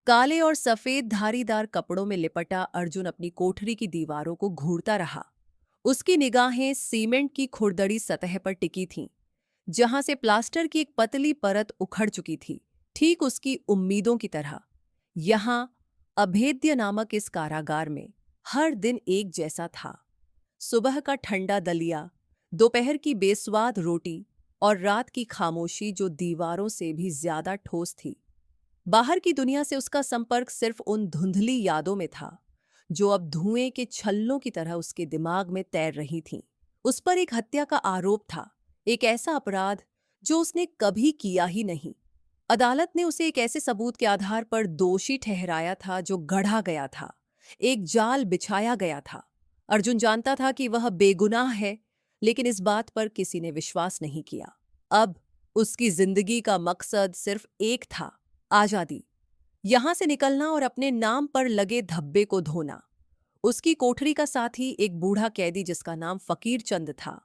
काले और सफेद धारीदार कपड़ों में लिपटा अर्जुन अपनी कोठरी की दीवारों को घूरता रहा। उसकी निगाहें सीमेंट की खुरदरी सतह पर टिकी थीं, जहां से प्लास्टर की एक पतली परत उखड़ चुकी थी, ठीक उसकी उम्मीदों की तरह। यहां अभेद्य नामक इस कारागार में हर दिन एक जैसा था। सुबह का ठंडा दलिया, दोपहर की बेस्वाद रोटी और रात की खामोशी जो दीवारों से भी ज्यादा ठोस थी। बाहर की दुनिया से उसका संपर्क सिर्फ उन धुंधली यादों में था, जो अब धुएं के छल्लों की तरह उसके दिमाग में तैर रही थीं। उस पर एक हत्या का आरोप था, एक ऐसा अपराध जो उसने कभी किया ही नहीं। अदालत ने उसे एक ऐसे सबूत के आधार पर दोषी ठहराया था जो गढ़ा गया था, एक जाल बिछाया गया था। अर्जुन जानता था कि वह बेगुनाह है, लेकिन इस बात पर किसी ने विश्वास नहीं किया। अब उसकी जिंदगी का मकसद सिर्फ एक था, आजादी। यहां से निकलना और अपने नाम पर लगे धब्बे को धोना। उसकी कोठरी का साथी एक बूढ़ा कैदी जिसका नाम फकीर चंद था,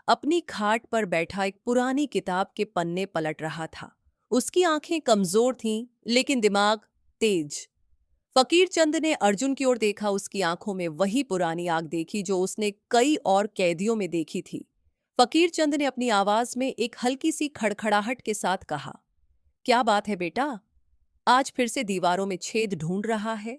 अपनी खाट पर बैठा एक पुरानी किताब के पन्ने पलट रहा था। उसकी आंखें कमजोर थीं, लेकिन दिमाग तेज। फकीर चंद ने अर्जुन की ओर देखा। उसकी आंखों में वही पुरानी आग देखी जो उसने कई और कैदियों में देखी थी। फकीर चंद ने अपनी आवाज में एक हल्की सी खड़खड़ाहट के साथ कहा, क्या बात है बेटा? आज फिर से दीवारों में छेद ढूंढ रहा है?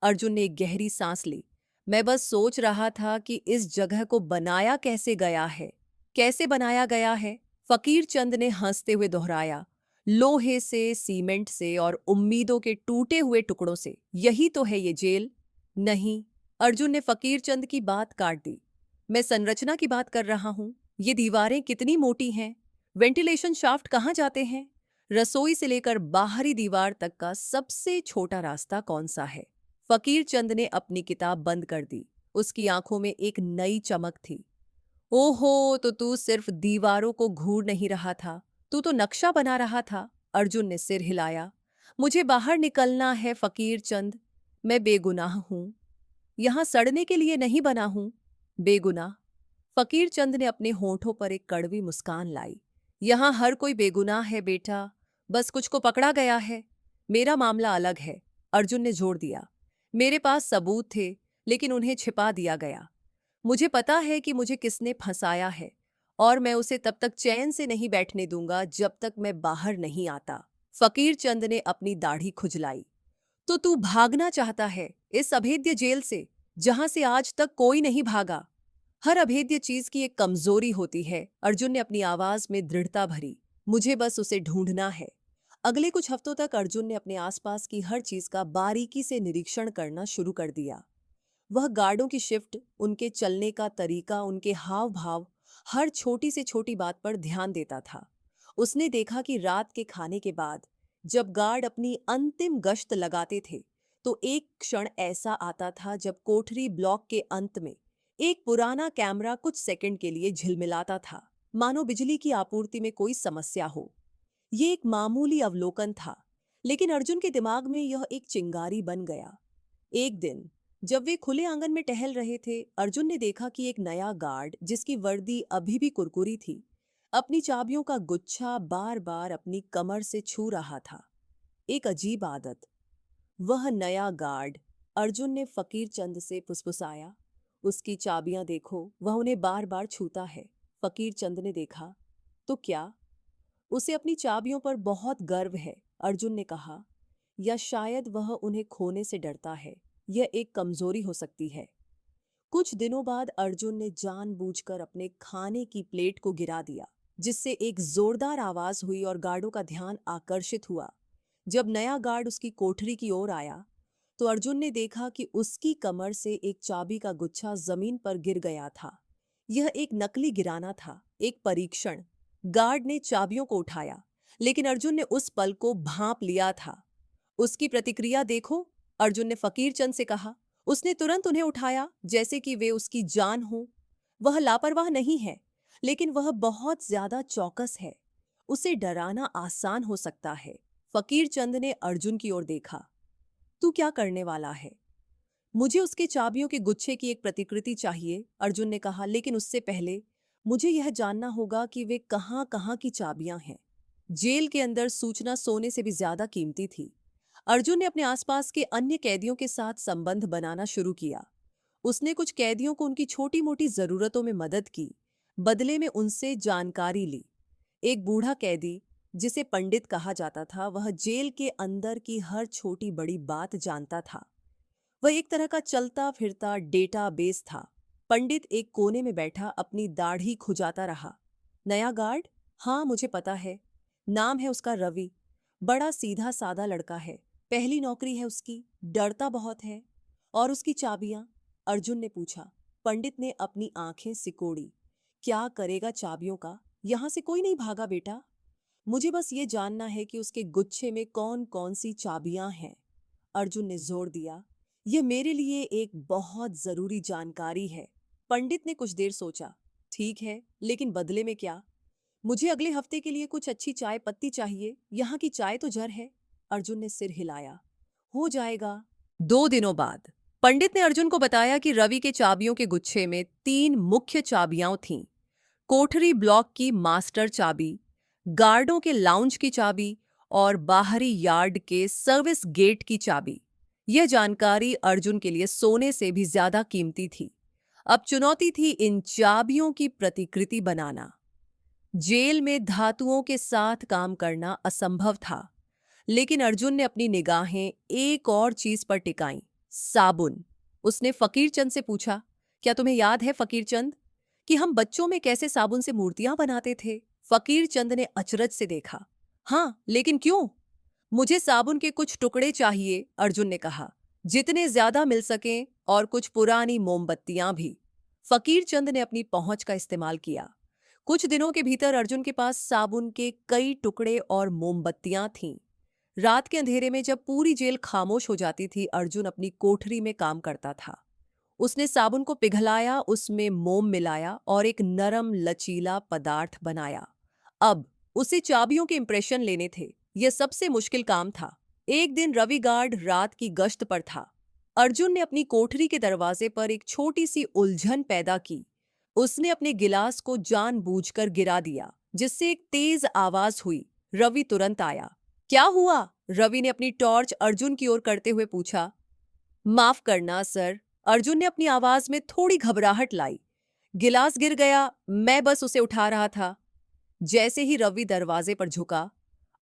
अर्जुन ने एक गहरी सांस ली। मैं बस सोच रहा था कि इस जगह को बनाया कैसे गया है। कैसे बनाया गया है? फकीर चंद ने हंसते हुए दोहराया। लोहे से, सीमेंट से और उम्मीदों के टूटे हुए टुकड़ों से। यही तो है ये जेल। नहीं, अर्जुन ने फकीर चंद की बात काट दी। मैं संरचना की बात कर रहा हूं। ये दीवारें कितनी मोटी हैं? वेंटिलेशन शाफ्ट कहाँ जाते हैं? रसोई से लेकर बाहरी दीवार तक का सबसे छोटा रास्ता कौन सा है? फकीर चंद ने अपनी किताब बंद कर दी। उसकी आंखों में एक नई चमक थी। ओहो, तो तू सिर्फ दीवारों को घूर नहीं रहा था, तू तो नक्शा बना रहा था। अर्जुन ने सिर हिलाया। मुझे बाहर निकलना है फकीर चंद। मैं बेगुनाह हूं, यहां सड़ने के लिए नहीं बना हूं। बेगुनाह? फकीर चंद ने अपने होठों पर एक कड़वी मुस्कान लाई। यहां हर कोई बेगुनाह है बेटा, बस कुछ को पकड़ा गया है। मेरा मामला अलग है, अर्जुन ने जोर दिया। मेरे पास सबूत थे, लेकिन उन्हें छिपा दिया गया। मुझे पता है कि मुझे किसने फंसाया है, और मैं उसे तब तक चैन से नहीं बैठने दूंगा जब तक मैं बाहर नहीं आता। फकीर चंद ने अपनी दाढ़ी खुजलाई। तो तू भागना चाहता है इस अभेद्य जेल से, जहां से आज तक कोई नहीं भागा? हर अभेद्य चीज की एक कमजोरी होती है, अर्जुन ने अपनी आवाज में दृढ़ता भरी। मुझे बस उसे ढूंढना है। अगले कुछ हफ्तों तक अर्जुन ने अपने आसपास की हर चीज का बारीकी से निरीक्षण करना शुरू कर दिया। वह गार्डों की शिफ्ट, उनके चलने का तरीका, उनके हाव भाव, हर छोटी से छोटी बात पर ध्यान देता था। उसने देखा कि रात के खाने के बाद जब गार्ड अपनी अंतिम गश्त लगाते थे, तो एक क्षण ऐसा आता था जब कोठरी ब्लॉक के अंत में एक पुराना कैमरा कुछ सेकंड के लिए झिलमिलाता था, मानो बिजली की आपूर्ति में कोई समस्या हो। ये एक मामूली अवलोकन था, लेकिन अर्जुन के दिमाग में यह एक चिंगारी बन गया। एक दिन जब वे खुले आंगन में टहल रहे थे, अर्जुन ने देखा कि एक नया गार्ड, जिसकी वर्दी अभी भी कुरकुरी थी, अपनी चाबियों का गुच्छा बार बार अपनी कमर से छू रहा था। एक अजीब आदत। वह नया गार्ड, अर्जुन ने फकीर चंद से फुसफुसाया, उसकी चाबियां देखो, वह उन्हें बार बार छूता है। फकीर चंद ने देखा। तो क्या उसे अपनी चाबियों पर बहुत गर्व है? अर्जुन ने कहा। या शायद वह उन्हें खोने से डरता है। यह एक कमजोरी हो सकती है। कुछ दिनों बाद अर्जुन ने जानबूझकर अपने खाने की प्लेट को गिरा दिया, जिससे एक जोरदार आवाज हुई और गार्डों का ध्यान आकर्षित हुआ। जब नया गार्ड उसकी कोठरी की ओर आया, तो अर्जुन ने देखा कि उसकी कमर से एक चाबी का गुच्छा जमीन पर गिर गया था। यह एक नकली गिराना था, एक परीक्षण। गार्ड ने चाबियों को उठाया, लेकिन अर्जुन ने उस पल को भांप लिया था। उसकी प्रतिक्रिया देखो, अर्जुन ने फकीर चंद से कहा। उसने तुरंत उन्हें उठाया, जैसे कि वे उसकी जान हो। वह लापरवाह नहीं है, लेकिन वह बहुत ज्यादा चौकस है। उसे डराना आसान हो सकता है। फकीर चंद ने अर्जुन की ओर देखा। तू क्या करने वाला है? मुझे उसके चाबियों के गुच्छे की एक प्रतिकृति चाहिए, अर्जुन ने कहा, लेकिन उससे पहले मुझे यह जानना होगा कि वे कहाँ कहाँ की चाबियां हैं। जेल के अंदर सूचना सोने से भी ज्यादा कीमती थी। अर्जुन ने अपने आसपास के अन्य कैदियों के साथ संबंध बनाना शुरू किया। उसने कुछ कैदियों को उनकी छोटी मोटी जरूरतों में मदद की, बदले में उनसे जानकारी ली। एक बूढ़ा कैदी, जिसे पंडित कहा जाता था, वह जेल के अंदर की हर छोटी बड़ी बात जानता था। वह एक तरह का चलता फिरता डेटाबेस था। पंडित एक कोने में बैठा अपनी दाढ़ी खुजाता रहा। नया गार्ड? हाँ, मुझे पता है। नाम है उसका रवि। बड़ा सीधा सादा लड़का है। पहली नौकरी है उसकी। डरता बहुत है। और उसकी चाबियां? अर्जुन ने पूछा। पंडित ने अपनी आंखें सिकोड़ी। क्या करेगा चाबियों का? यहां से कोई नहीं भागा बेटा। मुझे बस ये जानना है कि उसके गुच्छे में कौन कौन सी चाबियां हैं। अर्जुन ने जोर दिया। यह मेरे लिए एक बहुत जरूरी जानकारी है। पंडित ने कुछ देर सोचा। ठीक है, लेकिन बदले में क्या? मुझे अगले हफ्ते के लिए कुछ अच्छी चाय पत्ती चाहिए। यहाँ की चाय तो जर है। अर्जुन ने सिर हिलाया। हो जाएगा। 2 दिनों बाद पंडित ने अर्जुन को बताया कि रवि के चाबियों के गुच्छे में 3 मुख्य चाबियां थीं। कोठरी ब्लॉक की मास्टर चाबी, गार्डों के लाउंज की चाबी और बाहरी यार्ड के सर्विस गेट की चाबी। यह जानकारी अर्जुन के लिए सोने से भी ज्यादा कीमती थी। अब चुनौती थी इन चाबियों की प्रतिकृति बनाना। जेल में धातुओं के साथ काम करना असंभव था, लेकिन अर्जुन ने अपनी निगाहें एक और चीज पर टिकाईं, साबुन। उसने फकीरचंद से पूछा, क्या तुम्हें याद है फकीरचंद, कि हम बच्चों में कैसे साबुन से मूर्तियां बनाते थे? फकीरचंद ने अचरज से देखा। हाँ, लेकिन क्यों? मुझे साबुन के कुछ टुकड़े चाहिए, अर्जुन ने कहा। जितने ज्यादा मिल सकें, और कुछ पुरानी मोमबत्तियां भी। फकीरचंद ने अपनी पहुंच का इस्तेमाल किया। कुछ दिनों के भीतर अर्जुन के पास साबुन के कई टुकड़े और मोमबत्तियां थीं। रात के अंधेरे में जब पूरी जेल खामोश हो जाती थी, अर्जुन अपनी कोठरी में काम करता था। उसने साबुन को पिघलाया, उसमें मोम मिलाया और एक नरम लचीला पदार्थ बनाया। अब उसे चाबियों के इंप्रेशन लेने थे। यह सबसे मुश्किल काम था। एक दिन रवि गार्ड रात की गश्त पर था। अर्जुन ने अपनी कोठरी के दरवाजे पर एक छोटी सी उलझन पैदा की। उसने अपने गिलास को जानबूझकर गिरा दिया, जिससे एक तेज आवाज हुई। रवि तुरंत आया। क्या हुआ? रवि ने अपनी टॉर्च अर्जुन की ओर करते हुए पूछा। माफ करना सर, अर्जुन ने अपनी आवाज में थोड़ी घबराहट लाई। गिलास गिर गया, मैं बस उसे उठा रहा था। जैसे ही रवि दरवाजे पर झुका,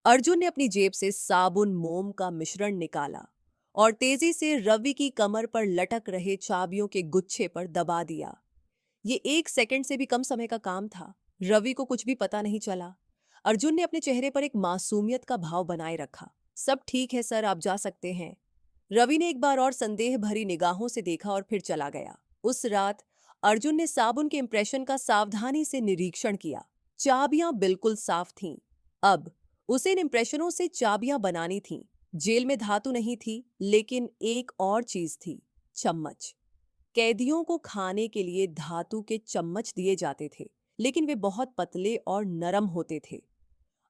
अर्जुन ने अपनी जेब से साबुन मोम का मिश्रण निकाला और तेजी से रवि की कमर पर लटक रहे चाबियों के गुच्छे पर दबा दिया। ये 1 सेकंड से भी कम समय का काम था। रवि को कुछ भी पता नहीं चला। अर्जुन ने अपने चेहरे पर एक मासूमियत का भाव बनाए रखा। सब ठीक है सर, आप जा सकते हैं। रवि ने एक बार और संदेह भरी निगाहों से देखा और फिर चला गया। उस रात अर्जुन ने साबुन के इंप्रेशन का सावधानी से निरीक्षण किया। चाबियां बिल्कुल साफ थीं। अब उसे इन इंप्रेशनों से चाबियां बनानी थीं। जेल में धातु नहीं थी, लेकिन एक और चीज थी, चम्मच। कैदियों को खाने के लिए धातु के चम्मच दिए जाते थे, लेकिन वे बहुत पतले और नरम होते थे।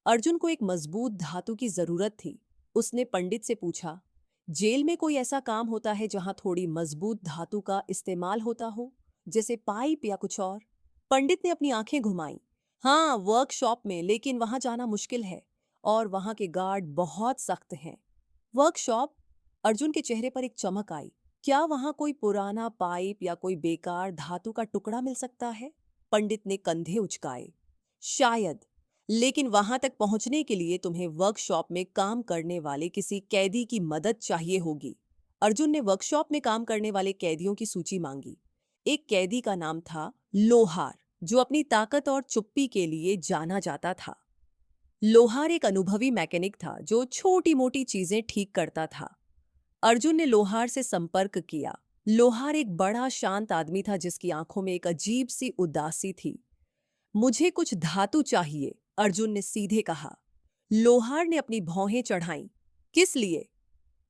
अर्जुन को एक मजबूत धातु की जरूरत थी। उसने पंडित से पूछा, जेल में कोई ऐसा काम होता है जहां थोड़ी मजबूत धातु का इस्तेमाल होता हो, जैसे पाइप या कुछ और? पंडित ने अपनी आंखें घुमाई। हाँ, वर्कशॉप में, लेकिन वहां जाना मुश्किल है और वहां के गार्ड बहुत सख्त हैं। वर्कशॉप? अर्जुन के चेहरे पर एक चमक आई। क्या वहां कोई पुराना पाइप या कोई बेकार धातु का टुकड़ा मिल सकता है? पंडित ने कंधे उचकाए। शायद, लेकिन वहां तक पहुंचने के लिए तुम्हें वर्कशॉप में काम करने वाले किसी कैदी की मदद चाहिए होगी। अर्जुन ने वर्कशॉप में काम करने वाले कैदियों की सूची मांगी। एक कैदी का नाम था लोहार, जो अपनी ताकत और चुप्पी के लिए जाना जाता था। लोहार एक अनुभवी मैकेनिक था जो छोटी मोटी चीजें ठीक करता था। अर्जुन ने लोहार से संपर्क किया। लोहार एक बड़ा शांत आदमी था जिसकी आंखों में एक अजीब सी उदासी थी। मुझे कुछ धातु चाहिए, अर्जुन ने सीधे कहा। लोहार ने अपनी भौहें चढ़ाईं। किस लिए?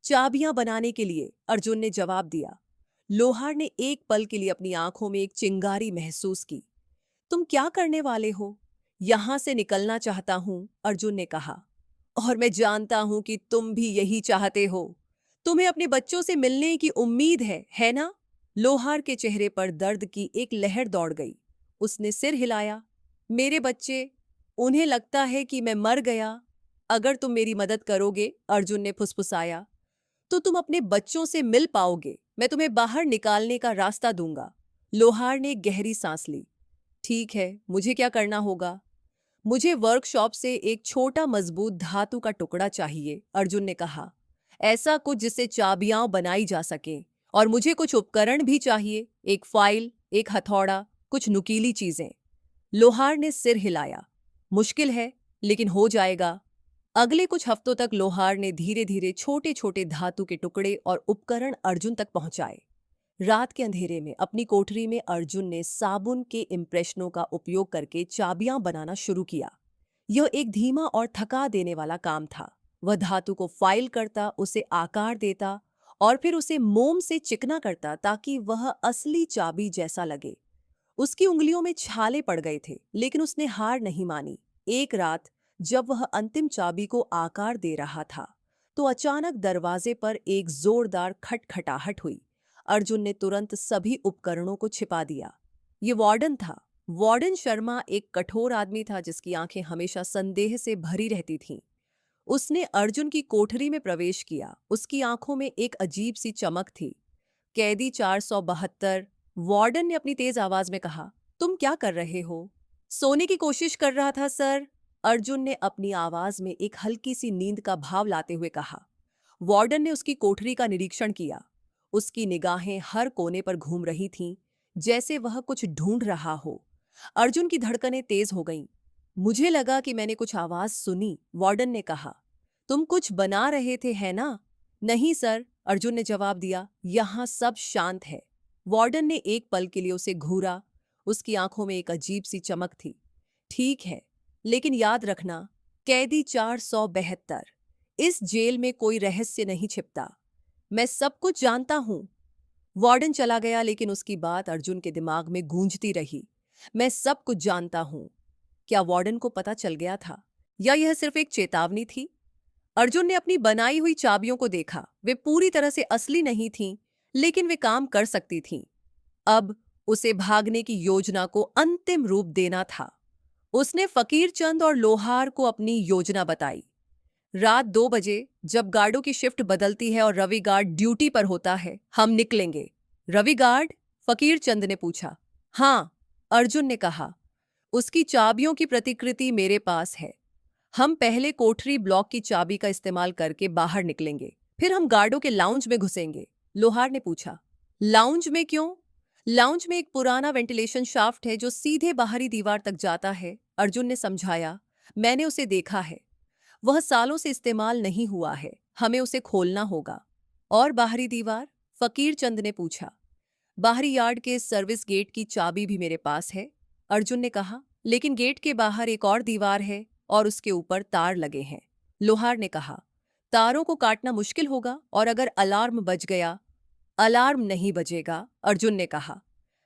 चाबियां बनाने के लिए, अर्जुन ने जवाब दिया। लोहार ने एक पल के लिए अपनी आंखों में एक चिंगारी महसूस की। तुम क्या करने वाले हो? यहां से निकलना चाहता हूं, अर्जुन ने कहा। और मैं जानता हूं कि तुम भी यही चाहते हो। तुम्हें अपने बच्चों से मिलने की उम्मीद है ना? लोहार के चेहरे पर दर्द की एक लहर दौड़ गई। उसने सिर हिलाया। मेरे बच्चे, उन्हें लगता है कि मैं मर गया। अगर तुम मेरी मदद करोगे, अर्जुन ने फुसफुसाया, तो तुम अपने बच्चों से मिल पाओगे। मैं तुम्हें बाहर निकालने का रास्ता दूंगा। लोहार ने गहरी सांस ली। ठीक है, मुझे क्या करना होगा? मुझे वर्कशॉप से एक छोटा मजबूत धातु का टुकड़ा चाहिए, अर्जुन ने कहा। ऐसा कुछ जिससे चाबियां बनाई जा सकें। और मुझे कुछ उपकरण भी चाहिए, एक फाइल, एक हथौड़ा, कुछ नुकीली चीजें। लोहार ने सिर हिलाया। मुश्किल है, लेकिन हो जाएगा। अगले कुछ हफ्तों तक लोहार ने धीरे धीरे छोटे छोटे धातु के टुकड़े और उपकरण अर्जुन तक पहुंचाए। रात के अंधेरे में अपनी कोठरी में अर्जुन ने साबुन के इम्प्रेशनों का उपयोग करके चाबियां बनाना शुरू किया। यह एक धीमा और थका देने वाला काम था। वह धातु को फाइल करता, उसे आकार देता और फिर उसे मोम से चिकना करता ताकि वह असली चाबी जैसा लगे। उसकी उंगलियों में छाले पड़ गए थे, लेकिन उसने हार नहीं मानी। एक रात जब वह अंतिम चाबी को आकार दे रहा था, तो अचानक दरवाजे पर एक जोरदार खटखटाहट हुई। अर्जुन ने तुरंत सभी उपकरणों को छिपा दिया। ये वार्डन था। वार्डन शर्मा एक कठोर आदमी था जिसकी आंखें हमेशा संदेह से भरी रहती थीं। उसने अर्जुन की कोठरी में प्रवेश किया। उसकी आंखों में एक अजीब सी चमक थी। कैदी 472, वार्डन ने अपनी तेज आवाज में कहा, तुम क्या कर रहे हो? सोने की कोशिश कर रहा था सर, अर्जुन ने अपनी आवाज में एक हल्की सी नींद का भाव लाते हुए कहा। वार्डन ने उसकी कोठरी का निरीक्षण किया। उसकी निगाहें हर कोने पर घूम रही थीं, जैसे वह कुछ ढूंढ रहा हो। अर्जुन की धड़कनें तेज हो गईं। मुझे लगा कि मैंने कुछ आवाज सुनी, वार्डन ने कहा। तुम कुछ बना रहे थे, है ना? नहीं सर, अर्जुन ने जवाब दिया। यहां सब शांत है। वार्डन ने एक पल के लिए उसे घूरा। उसकी आंखों में एक अजीब सी चमक थी। ठीक है, लेकिन याद रखना, कैदी 472, इस जेल में कोई रहस्य नहीं छिपता। मैं सब कुछ जानता हूं। वार्डन चला गया, लेकिन उसकी बात अर्जुन के दिमाग में गूंजती रही। मैं सब कुछ जानता हूं। क्या वार्डन को पता चल गया था, या यह सिर्फ एक चेतावनी थी? अर्जुन ने अपनी बनाई हुई चाबियों को देखा। वे पूरी तरह से असली नहीं थीं, लेकिन वे काम कर सकती थीं। अब उसे भागने की योजना को अंतिम रूप देना था। उसने फकीर चंद और लोहार को अपनी योजना बताई। रात 2 बजे, जब गार्डों की शिफ्ट बदलती है और रवि गार्ड ड्यूटी पर होता है, हम निकलेंगे। रवि गार्ड? फकीर चंद ने पूछा। हाँ, अर्जुन ने कहा। उसकी चाबियों की प्रतिकृति मेरे पास है। हम पहले कोठरी ब्लॉक की चाबी का इस्तेमाल करके बाहर निकलेंगे, फिर हम गार्डों के लाउंज में घुसेंगे। लोहार ने पूछा। लाउंज में क्यों? लाउंज में एक पुराना वेंटिलेशन शाफ्ट है जो सीधे बाहरी दीवार तक जाता है, अर्जुन ने समझाया। मैंने उसे देखा है। वह सालों से इस्तेमाल नहीं हुआ है। हमें उसे खोलना होगा। और बाहरी दीवार? फकीर चंद ने पूछा। बाहरी यार्ड के सर्विस गेट की चाबी भी मेरे पास है, अर्जुन ने कहा। लेकिन गेट के बाहर एक और दीवार है और उसके ऊपर तार लगे हैं, लोहार ने कहा। तारों को काटना मुश्किल होगा, और अगर अलार्म बज गया? अलार्म नहीं बजेगा, अर्जुन ने कहा।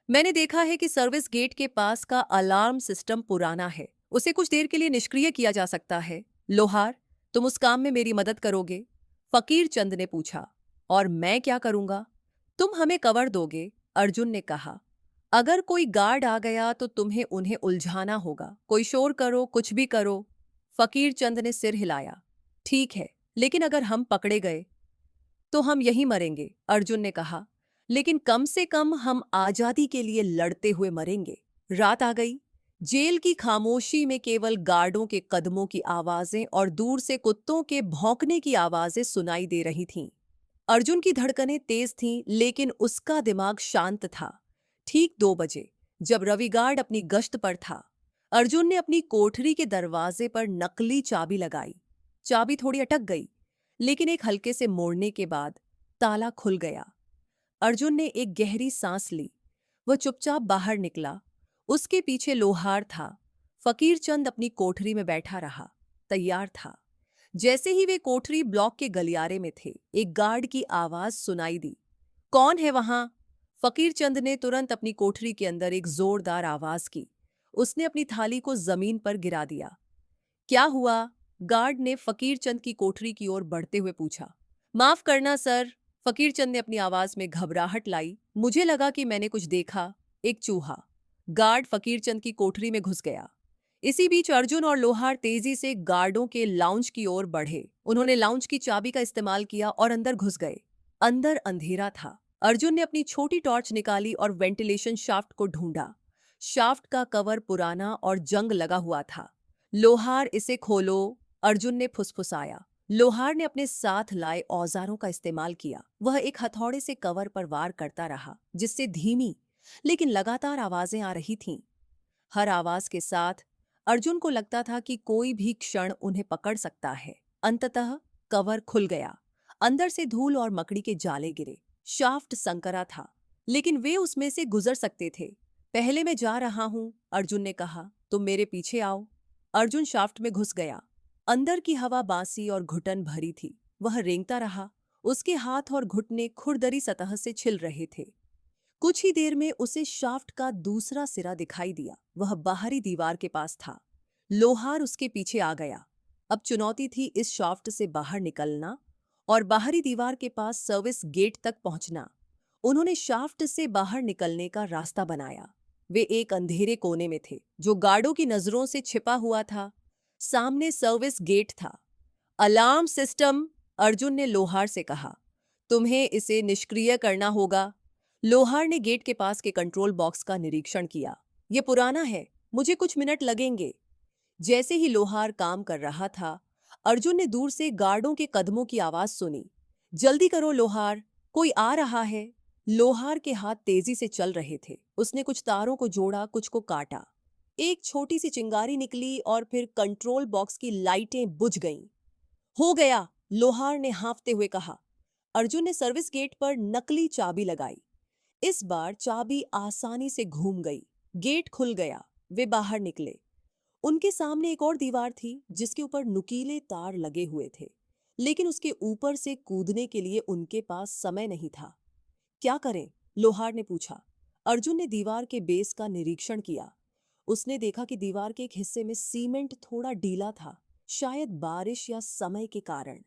मैंने देखा है कि सर्विस गेट के पास का अलार्म सिस्टम पुराना है। उसे कुछ देर के लिए निष्क्रिय किया जा सकता है। लोहार, तुम उस काम में मेरी मदद करोगे? फकीर चंद ने पूछा। और मैं क्या करूंगा? तुम हमें कवर दोगे, अर्जुन ने कहा। अगर कोई गार्ड आ गया तो तुम्हें उन्हें उलझाना होगा। कोई शोर करो, कुछ भी करो। फकीर चंद ने सिर हिलाया। ठीक है, लेकिन अगर हम पकड़े गए तो हम यहीं मरेंगे, अर्जुन ने कहा। लेकिन कम से कम हम आजादी के लिए लड़ते हुए मरेंगे। रात आ गई। जेल की खामोशी में केवल गार्डों के कदमों की आवाजें और दूर से कुत्तों के भौंकने की आवाजें सुनाई दे रही थीं। अर्जुन की धड़कनें तेज थीं, लेकिन उसका दिमाग शांत था। ठीक 2 बजे, जब रवि गार्ड अपनी गश्त पर था, अर्जुन ने अपनी कोठरी के दरवाजे पर नकली चाबी लगाई। चाबी थोड़ी अटक गई, लेकिन एक हल्के से मोड़ने के बाद ताला खुल गया। अर्जुन ने एक गहरी सांस ली। वह चुपचाप बाहर निकला। उसके पीछे लोहार था। फकीर चंद अपनी कोठरी में बैठा रहा, तैयार था। जैसे ही वे कोठरी ब्लॉक के गलियारे में थे, एक गार्ड की आवाज सुनाई दी। कौन है वहां? फकीर चंद ने तुरंत अपनी कोठरी के अंदर एक जोरदार आवाज की। उसने अपनी थाली को जमीन पर गिरा दिया। क्या हुआ? गार्ड ने फकीर चंद की कोठरी की ओर बढ़ते हुए पूछा। माफ करना सर, फकीर चंद ने अपनी आवाज में घबराहट लाई। मुझे लगा कि मैंने कुछ देखा। एक चूहा। गार्ड फकीर चंद की कोठरी में घुस गया। इसी बीच अर्जुन और लोहार तेजी से गार्डों के लाउंज की ओर बढ़े। उन्होंने लाउंज की चाबी का इस्तेमाल किया और अंदर घुस गए। अंदर अंधेरा था। अर्जुन ने अपनी छोटी टॉर्च निकाली और वेंटिलेशन शाफ्ट को ढूंढा। शाफ्ट का कवर पुराना और जंग लगा हुआ था। लोहार, इसे खोलो, अर्जुन ने फुसफुसाया। लोहार ने अपने साथ लाए औजारों का इस्तेमाल किया। वह एक हथौड़े से कवर पर वार करता रहा, जिससे धीमी लेकिन लगातार आवाजें आ रही थीं। हर आवाज के साथ अर्जुन को लगता था कि कोई भी क्षण उन्हें पकड़ सकता है। अंततः कवर खुल गया। अंदर से धूल और मकड़ी के जाले गिरे। शाफ्ट संकरा था, लेकिन वे उसमें से गुजर सकते थे। पहले मैं जा रहा हूं, अर्जुन ने कहा, तुम मेरे पीछे आओ। अर्जुन शाफ्ट में घुस गया। अंदर की हवा बासी और घुटन भरी थी। वह रेंगता रहा। उसके हाथ और घुटने खुरदरी सतह से छिल रहे थे। कुछ ही देर में उसे शाफ्ट का दूसरा सिरा दिखाई दिया। वह बाहरी दीवार के पास था। लोहार उसके पीछे आ गया। अब चुनौती थी इस शाफ्ट से बाहर निकलना और बाहरी दीवार के पास सर्विस गेट तक पहुंचना। उन्होंने शाफ्ट से बाहर निकलने का रास्ता बनाया। वे एक अंधेरे कोने में थे, जो गार्डों की नजरों से छिपा हुआ था। सामने सर्विस गेट था। अलार्म सिस्टम, अर्जुन ने लोहार से कहा, तुम्हें इसे निष्क्रिय करना होगा। लोहार ने गेट के पास के कंट्रोल बॉक्स का निरीक्षण किया। यह पुराना है, मुझे कुछ मिनट लगेंगे। जैसे ही लोहार काम कर रहा था, अर्जुन ने दूर से गार्डों के कदमों की आवाज सुनी। जल्दी करो लोहार, कोई आ रहा है। लोहार के हाथ तेजी से चल रहे थे। उसने कुछ तारों को जोड़ा, कुछ को काटा। एक छोटी सी चिंगारी निकली और फिर कंट्रोल बॉक्स की लाइटें बुझ गईं। हो गया, लोहार ने हाँफते हुए कहा। अर्जुन ने सर्विस गेट पर नकली चाबी लगाई। इस बार चाबी आसानी से घूम गई। गेट खुल गया। वे बाहर निकले। उनके सामने एक और दीवार थी, जिसके ऊपर नुकीले तार लगे हुए थे, लेकिन उसके ऊपर से कूदने के लिए उनके पास समय नहीं था। क्या करें? लोहार ने पूछा। अर्जुन ने दीवार के बेस का निरीक्षण किया। उसने देखा कि दीवार के एक हिस्से में सीमेंट थोड़ा ढीला था, शायद बारिश या समय के कारण।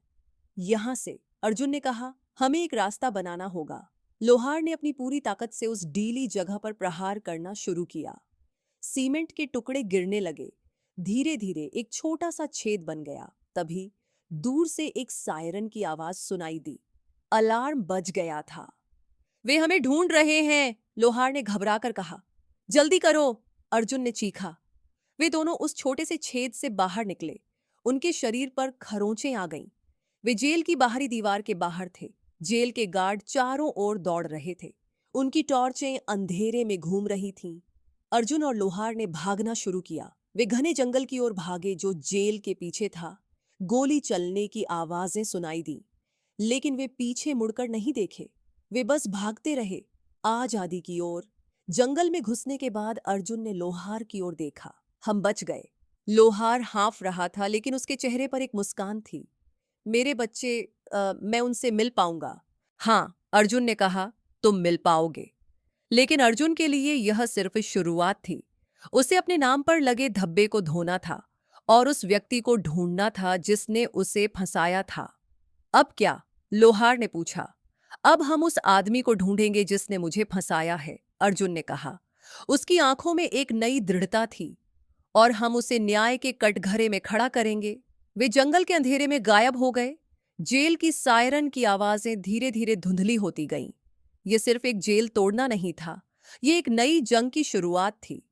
यहां से, अर्जुन ने कहा, हमें एक रास्ता बनाना होगा। लोहार ने अपनी पूरी ताकत से उस ढीली जगह पर प्रहार करना शुरू किया। सीमेंट के टुकड़े गिरने लगे। धीरे धीरे एक छोटा सा छेद बन गया। तभी दूर से एक सायरन की आवाज सुनाई दी। अलार्म बज गया था। वे हमें ढूंढ रहे हैं, लोहार ने घबराकर कहा। जल्दी करो, अर्जुन ने चीखा। वे दोनों उस छोटे से छेद से बाहर निकले। उनके शरीर पर खरोंचें आ गईं। वे जेल की बाहरी दीवार के बाहर थे। जेल के गार्ड चारों ओर दौड़ रहे थे। उनकी टॉर्चें अंधेरे में घूम रही थीं। अर्जुन और लोहार ने भागना शुरू किया। वे घने जंगल की ओर भागे जो जेल के पीछे था। गोली चलने की आवाजें सुनाई दी, लेकिन वे पीछे मुड़कर नहीं देखे। वे बस भागते रहे, आजादी की ओर। जंगल में घुसने के बाद अर्जुन ने लोहार की ओर देखा। हम बच गए। लोहार हाँफ रहा था, लेकिन उसके चेहरे पर एक मुस्कान थी। मेरे बच्चे, मैं उनसे मिल पाऊंगा। हाँ, अर्जुन ने कहा, तुम मिल पाओगे। लेकिन अर्जुन के लिए यह सिर्फ शुरुआत थी। उसे अपने नाम पर लगे धब्बे को धोना था और उस व्यक्ति को ढूंढना था जिसने उसे फंसाया था। अब क्या? लोहार ने पूछा। अब हम उस आदमी को ढूंढेंगे जिसने मुझे फंसाया है, अर्जुन ने कहा। उसकी आंखों में एक नई दृढ़ता थी, और हम उसे न्याय के कटघरे में खड़ा करेंगे। वे जंगल के अंधेरे में गायब हो गए। जेल की सायरन की आवाजें धीरे धीरे धुंधली होती गईं। ये सिर्फ एक जेल तोड़ना नहीं था, ये एक नई जंग की शुरुआत थी।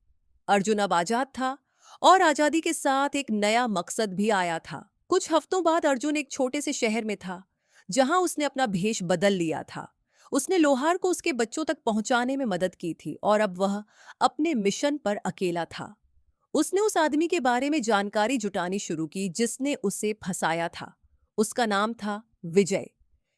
अर्जुन अब आजाद था, और आजादी के साथ एक नया मकसद भी आया था। कुछ हफ्तों बाद अर्जुन एक छोटे से शहर में था, जहां उसने अपना भेष बदल लिया था। उसने लोहार को उसके बच्चों तक पहुंचाने में मदद की थी, और अब वह अपने मिशन पर अकेला था। उसने उस आदमी के बारे में जानकारी जुटानी शुरू की जिसने उसे फंसाया था। उसका नाम था विजय।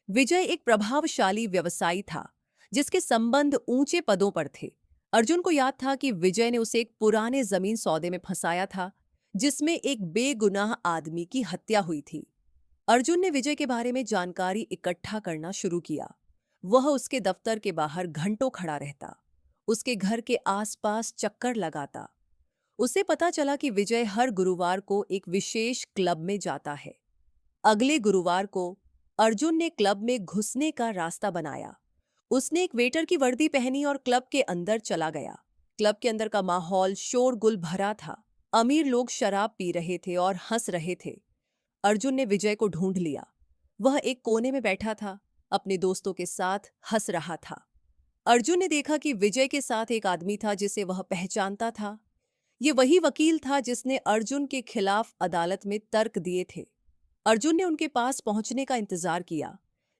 विजय एक प्रभावशाली व्यवसायी था, जिसके संबंध ऊंचे पदों पर थे। अर्जुन को याद था कि विजय ने उसे एक पुराने जमीन सौदे में फंसाया था, जिसमें एक बेगुनाह आदमी की हत्या हुई थी। अर्जुन ने विजय के बारे में जानकारी इकट्ठा करना शुरू किया। वह उसके दफ्तर के बाहर घंटों खड़ा रहता, उसके घर के आसपास चक्कर लगाता। उसे पता चला कि विजय हर गुरुवार को एक विशेष क्लब में जाता है। अगले गुरुवार को अर्जुन ने क्लब में घुसने का रास्ता बनाया। उसने एक वेटर की वर्दी पहनी और क्लब के अंदर चला गया। क्लब के अंदर का माहौल शोरगुल भरा था। अमीर लोग शराब पी रहे थे और हंस रहे थे। अर्जुन ने विजय को ढूंढ लिया। वह एक कोने में बैठा था, अपने दोस्तों के साथ हंस रहा था। अर्जुन ने देखा कि विजय के साथ एक आदमी था जिसे वह पहचानता था। ये वही वकील था जिसने अर्जुन के खिलाफ अदालत में तर्क दिए थे। अर्जुन ने उनके पास पहुंचने का इंतजार किया।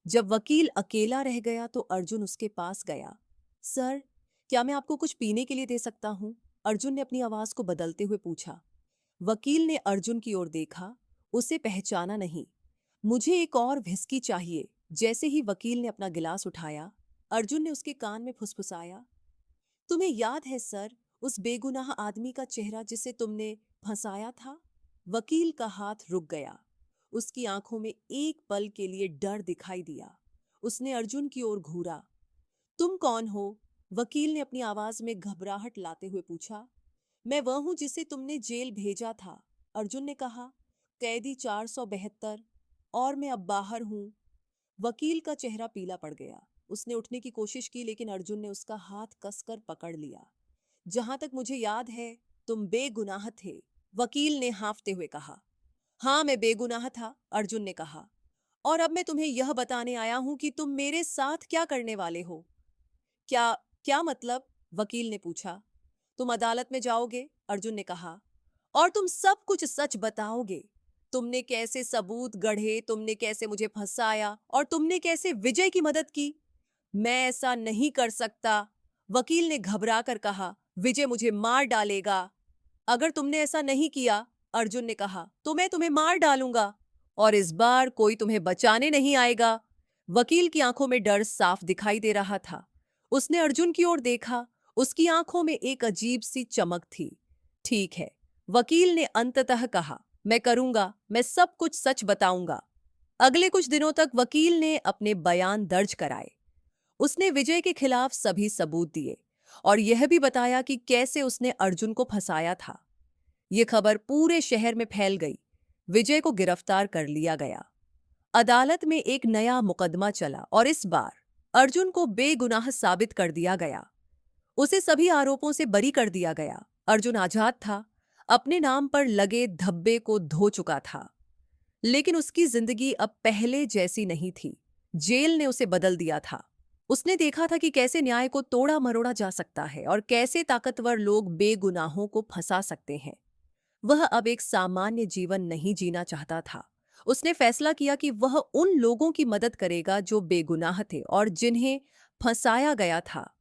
जब वकील अकेला रह गया तो अर्जुन उसके पास गया। सर, क्या मैं आपको कुछ पीने के लिए दे सकता हूं? अर्जुन ने अपनी आवाज को बदलते हुए पूछा। वकील ने अर्जुन की ओर देखा, उसे पहचाना नहीं। मुझे एक और व्हिस्की चाहिए। जैसे ही वकील ने अपना गिलास उठाया, अर्जुन ने उसके कान में फुसफुसाया। तुम्हें याद है सर, उस बेगुनाह आदमी का चेहरा जिसे तुमने फंसाया था? वकील का हाथ रुक गया। उसकी आंखों में एक पल के लिए डर दिखाई दिया। उसने अर्जुन की ओर घूरा। तुम कौन हो? वकील ने अपनी आवाज में घबराहट लाते हुए पूछा। मैं वह हूं जिसे तुमने जेल भेजा था, अर्जुन ने कहा। कैदी 472 और मैं अब बाहर हूं। वकील का चेहरा पीला पड़ गया। उसने उठने की कोशिश की लेकिन अर्जुन ने उसका हाथ कसकर पकड़ लिया। जहां तक मुझे याद है, तुम बेगुनाह थे, वकील ने हाँफते हुए कहा। हाँ, मैं बेगुनाह था, अर्जुन ने कहा। और अब मैं तुम्हें यह बताने आया हूं कि तुम मेरे साथ क्या करने वाले हो। क्या क्या मतलब? वकील ने पूछा। तुम अदालत में जाओगे, अर्जुन ने कहा, और तुम सब कुछ सच बताओगे। तुमने कैसे सबूत गढ़े, तुमने कैसे मुझे फंसाया और तुमने कैसे विजय की मदद की। मैं ऐसा नहीं कर सकता, वकील ने घबरा कर कहा। विजय मुझे मार डालेगा। अगर तुमने ऐसा नहीं किया, अर्जुन ने कहा, तो मैं तुम्हें मार डालूंगा और इस बार कोई तुम्हें बचाने नहीं आएगा। वकील की आंखों में डर साफ दिखाई दे रहा था। उसने अर्जुन की ओर देखा। उसकी आंखों में एक अजीब सी चमक थी। ठीक है, वकील ने अंततः कहा, मैं करूंगा, मैं सब कुछ सच बताऊंगा। अगले कुछ दिनों तक वकील ने अपने बयान दर्ज कराए। उसने विजय के खिलाफ सभी सबूत दिए और यह भी बताया कि कैसे उसने अर्जुन को फंसाया था। यह खबर पूरे शहर में फैल गई। विजय को गिरफ्तार कर लिया गया। अदालत में एक नया मुकदमा चला और इस बार अर्जुन को बेगुनाह साबित कर दिया गया। उसे सभी आरोपों से बरी कर दिया गया। अर्जुन आजाद था, अपने नाम पर लगे धब्बे को धो चुका था। लेकिन उसकी जिंदगी अब पहले जैसी नहीं थी। जेल ने उसे बदल दिया था। उसने देखा था कि कैसे न्याय को तोड़ा मरोड़ा जा सकता है और कैसे ताकतवर लोग बेगुनाहों को फंसा सकते हैं। वह अब एक सामान्य जीवन नहीं जीना चाहता था। उसने फैसला किया कि वह उन लोगों की मदद करेगा जो बेगुनाह थे और जिन्हें फंसाया गया था।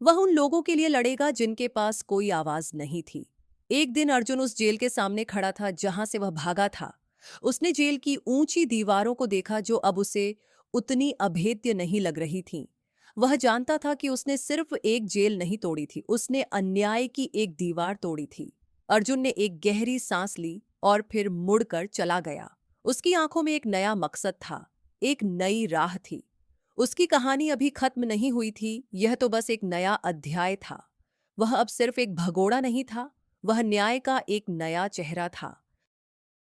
वह उन लोगों के लिए लड़ेगा जिनके पास कोई आवाज नहीं थी। एक दिन अर्जुन उस जेल के सामने खड़ा था जहां से वह भागा था। उसने जेल की ऊंची दीवारों को देखा जो अब उसे उतनी अभेद्य नहीं लग रही थीं। वह जानता था कि उसने सिर्फ एक जेल नहीं तोड़ी थी, उसने अन्याय की एक दीवार तोड़ी थी। अर्जुन ने एक गहरी सांस ली और फिर मुड़कर चला गया। उसकी आंखों में एक नया मकसद था, एक नई राह थी। उसकी कहानी अभी खत्म नहीं हुई थी, यह तो बस एक नया अध्याय था। वह अब सिर्फ एक भगोड़ा नहीं था, वह न्याय का एक नया चेहरा था।